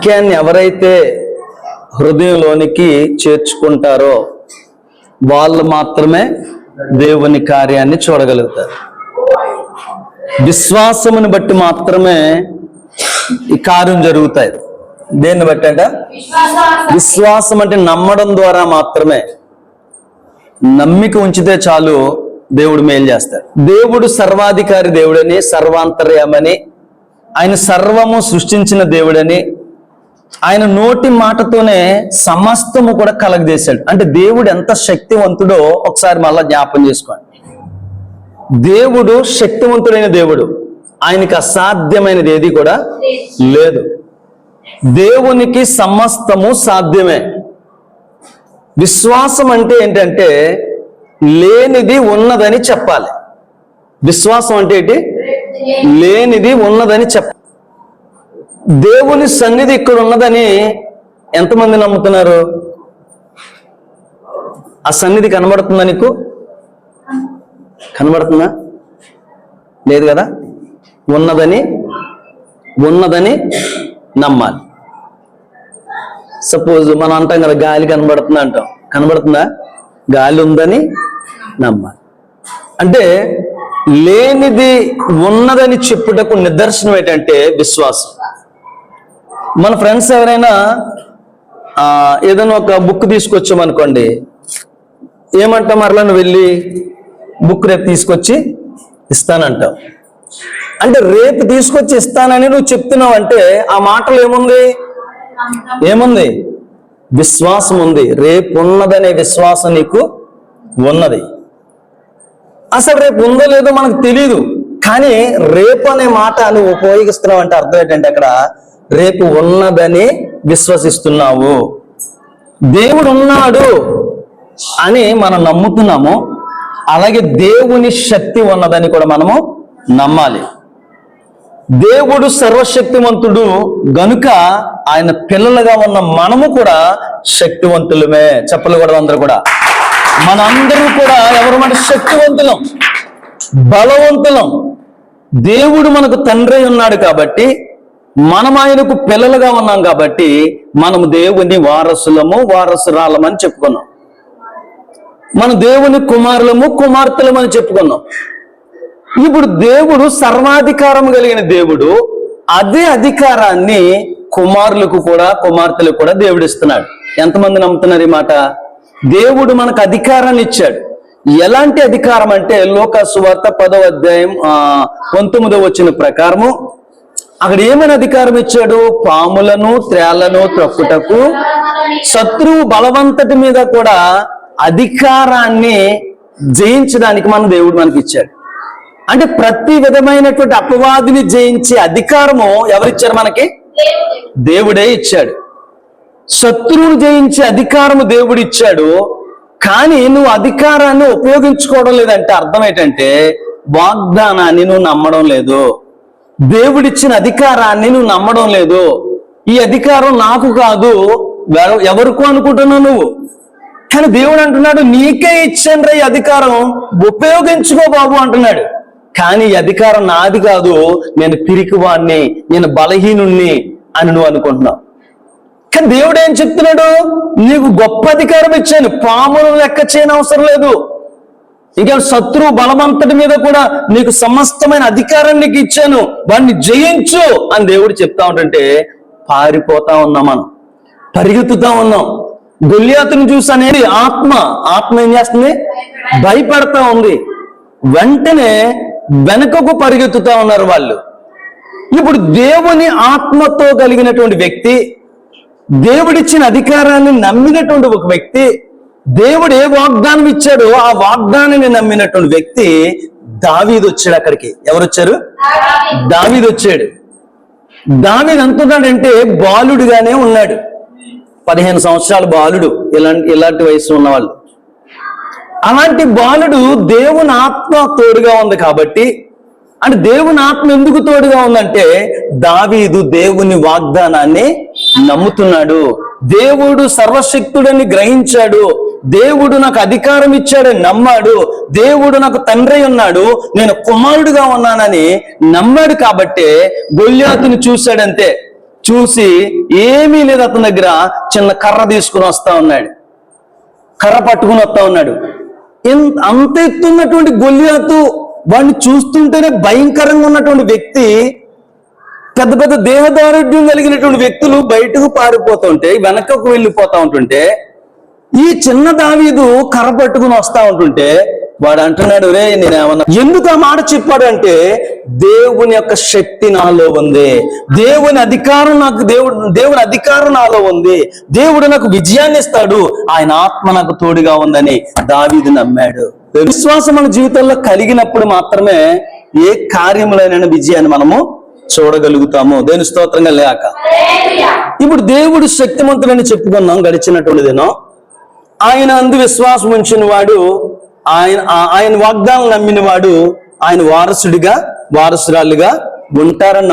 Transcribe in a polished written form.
వాక్యాన్ని ఎవరైతే హృదయంలోనికి చేర్చుకుంటారో వాళ్ళు మాత్రమే దేవుని కార్యాన్ని చూడగలుగుతారు. విశ్వాసముని బట్టి మాత్రమే ఈ కార్యం జరుగుతాయి. దేన్ని బట్టి అంట? విశ్వాసం అంటే నమ్మడం ద్వారా మాత్రమే. నమ్మిక ఉంచితే చాలు దేవుడు మేలు చేస్తాడు. దేవుడు సర్వాధికారి దేవుడని, సర్వాంతర్యామని, ఆయన సర్వము సృష్టించిన దేవుడని, ఆయన నోటి మాటతోనే సమస్తము కూడా కలగజేశాడు. అంటే దేవుడు ఎంత శక్తివంతుడో ఒకసారి మళ్ళా జ్ఞాపం చేసుకోండి. దేవుడు శక్తివంతుడైన దేవుడు, ఆయనకి అసాధ్యమైనది ఏది కూడా లేదు. దేవునికి సమస్తము సాధ్యమే. విశ్వాసం అంటే ఏంటంటే లేనిది ఉన్నదని చెప్పాలి. విశ్వాసం అంటే ఏంటి? లేనిది ఉన్నదని చెప్పాలి. దేవుని సన్నిధి ఇక్కడ ఉన్నదని ఎంతమంది నమ్ముతున్నారు? ఆ సన్నిధి కనబడుతుందా నీకు? కనబడుతుందా? లేదు కదా. ఉన్నదని నమ్మాలి. సపోజ్ మనం అంటాం కదా, గాలి కనబడుతుందా అంటాం. కనబడుతుందా? గాలి ఉందని నమ్మాలి. అంటే లేనిది ఉన్నదని చెప్పుటకు నిదర్శనం ఏంటంటే విశ్వాసం. మన ఫ్రెండ్స్ ఎవరైనా ఏదైనా ఒక బుక్ తీసుకొచ్చామనుకోండి, ఏమంటాం? మరలా నువ్వు వెళ్ళి బుక్ రేపు తీసుకొచ్చి ఇస్తానంటావు. అంటే రేపు తీసుకొచ్చి ఇస్తానని నువ్వు చెప్తున్నావు అంటే ఆ మాటలు ఏముంది? విశ్వాసం ఉంది. రేపు ఉన్నదనే విశ్వాసం నీకు ఉన్నది. అసలు రేపు ఉందో లేదో మనకు తెలియదు, కానీ రేపు అనే మాట నువ్వు ఉపయోగిస్తున్నావు అంటే అర్థం ఏంటంటే అక్కడ రేపు ఉన్నదని విశ్వసిస్తున్నావు. దేవుడు ఉన్నాడు అని మనం నమ్ముతున్నాము. అలాగే దేవుని శక్తి ఉన్నదని కూడా మనము నమ్మాలి. దేవుడు సర్వశక్తివంతుడు గనుక ఆయన పిల్లలుగా ఉన్న మనము కూడా శక్తివంతులమే. చెప్పకూడదు అందరూ కూడా. మనందరూ కూడా ఎవరు మాట శక్తివంతులం, బలవంతులం. దేవుడు మనకు తండ్రి ఉన్నాడు కాబట్టి, మనం ఆయనకు పిల్లలుగా ఉన్నాం కాబట్టి మనము దేవుని వారసులము, వారసురాలమని చెప్పుకున్నాం. మన దేవుని కుమారులము, కుమార్తెలమని చెప్పుకున్నాం. ఇప్పుడు దేవుడు సర్వాధికారం కలిగిన దేవుడు. అదే అధికారాన్ని కుమారులకు కూడా, కుమార్తెలకు కూడా దేవుడు ఇస్తున్నాడు. ఎంతమంది నమ్ముతున్నారు ఈ మాట? దేవుడు మనకు అధికారాన్ని ఇచ్చాడు. ఎలాంటి అధికారం అంటే లోకా సువార్త 10వ అధ్యాయం 19వ వచనం ప్రకారము అక్కడ ఏమైనా అధికారం ఇచ్చాడు? పాములను, త్రేళ్లను త్రొక్కుటకు, శత్రువు బలవంతటి మీద కూడా అధికారాన్ని జయించడానికి మన దేవుడు మనకి ఇచ్చాడు. అంటే ప్రతి విధమైనటువంటి అపవాదిని జయించే అధికారము ఎవరిచ్చారు? మనకి దేవుడే ఇచ్చాడు. శత్రువును జయించే అధికారము దేవుడు ఇచ్చాడు. కానీ నువ్వు అధికారాన్ని ఉపయోగించుకోవడం లేదంటే అర్థం ఏంటంటే వాగ్దానాన్ని నువ్వు నమ్మడం లేదు. దేవుడిచ్చిన అధికారాన్ని నువ్వు నమ్మడం లేదు. ఈ అధికారం నాకు కాదు, ఎవరికో అనుకుంటున్నావు నువ్వు. కానీ దేవుడు అంటున్నాడు నీకే ఇచ్చాను రా ఈ అధికారం, ఉపయోగించుకో బాబు అంటున్నాడు. కానీ ఈ అధికారం నాది కాదు, నేను పిరికివాణ్ణి, నేను బలహీనుణ్ణి అని నువ్వు అనుకుంటున్నావు. కానీ దేవుడు ఏం చెప్తున్నాడు? నీకు గొప్ప అధికారం ఇచ్చాను, పాములను లెక్క చేయని అవసరం లేదు. ఇంకా శత్రువు బలవంతుడి మీద కూడా నీకు సమస్తమైన అధికారం నీకు ఇచ్చాను, వాడిని జయించు అని దేవుడు చెప్తా ఉంటుంటే పారిపోతా ఉన్నాం, మనం పరిగెత్తుతా ఉన్నాం. గొల్యాతుని చూసి అనేది ఆత్మ ఏం చేస్తుంది? భయపడతా ఉంది. వెంటనే వెనుకకు పరిగెత్తుతా ఉన్నారు వాళ్ళు. ఇప్పుడు దేవుని ఆత్మతో కలిగినటువంటి వ్యక్తి, దేవుడిచ్చిన అధికారాన్ని నమ్మినటువంటి ఒక వ్యక్తి, దేవుడు ఏ వాగ్దానం ఇచ్చాడో ఆ వాగ్దానాన్ని నమ్మినటువంటి వ్యక్తి దావీదు వచ్చాడు అక్కడికి. ఎవరు వచ్చారు? దావీదు వచ్చాడు. దావీదు అంటున్నాడంటే బాలుడుగానే ఉన్నాడు. 15 సంవత్సరాల బాలుడు, ఇలాంటి వయసు ఉన్నవాళ్ళు. అలాంటి బాలుడు దేవుని ఆత్మ తోడుగా ఉంది కాబట్టి, అంటే దేవుని ఆత్మ ఎందుకు తోడుగా ఉందంటే దావీదు దేవుని వాగ్దానాన్ని నమ్ముతున్నాడు. దేవుడు సర్వశక్తుడని గ్రహించాడు. దేవుడు నాకు అధికారం ఇచ్చాడని నమ్మాడు. దేవుడు నాకు తండ్రి ఉన్నాడు, నేను కుమారుడుగా ఉన్నానని నమ్మాడు. కాబట్టే గొల్యాతుని చూశాడంతే. చూసి ఏమీ లేదు అతని దగ్గర, చిన్న కర్ర తీసుకుని వస్తా ఉన్నాడు, కర్ర పట్టుకుని వస్తా ఉన్నాడు. అంత ఎత్తున్నటువంటి గొల్లియాతు వాడిని చూస్తుంటేనే భయంకరంగా ఉన్నటువంటి వ్యక్తి, పెద్ద పెద్ద దేహదారుఢ్యం కలిగినటువంటి వ్యక్తులు బయటకు పారిపోతుంటే, వెనకకు వెళ్ళిపోతా ఉంటుంటే, ఈ చిన్న దావీదు కర్ర పట్టుకుని వస్తా ఉంటుంటే వాడు అంటున్నాడు, రే నేనేమన్నా. ఎందుకు ఆ మాట చెప్పాడు అంటే, దేవుని యొక్క శక్తి నాలో ఉంది, దేవుని అధికారం నాకు దేవుని అధికారం నాలో ఉంది, దేవుడు నాకు విజయాన్ని ఇస్తాడు, ఆయన ఆత్మ నాకు తోడుగా ఉందని దావీదు నమ్మాడు. విశ్వాసం మన జీవితంలో కలిగినప్పుడు మాత్రమే ఏ కార్యములైన విజయాన్ని మనము చూడగలుగుతాము. దేని స్తోత్రంగా లేక. ఇప్పుడు దేవుడు శక్తిమంతుడని చెప్పుకున్నాం గడిచినటువంటి దినం. ఆయన అందు విశ్వాసం ఉంచిన వాడు, ఆయన వాగ్దానం నమ్మిన వాడు ఆయన వారసురాలుగా ఉంటారని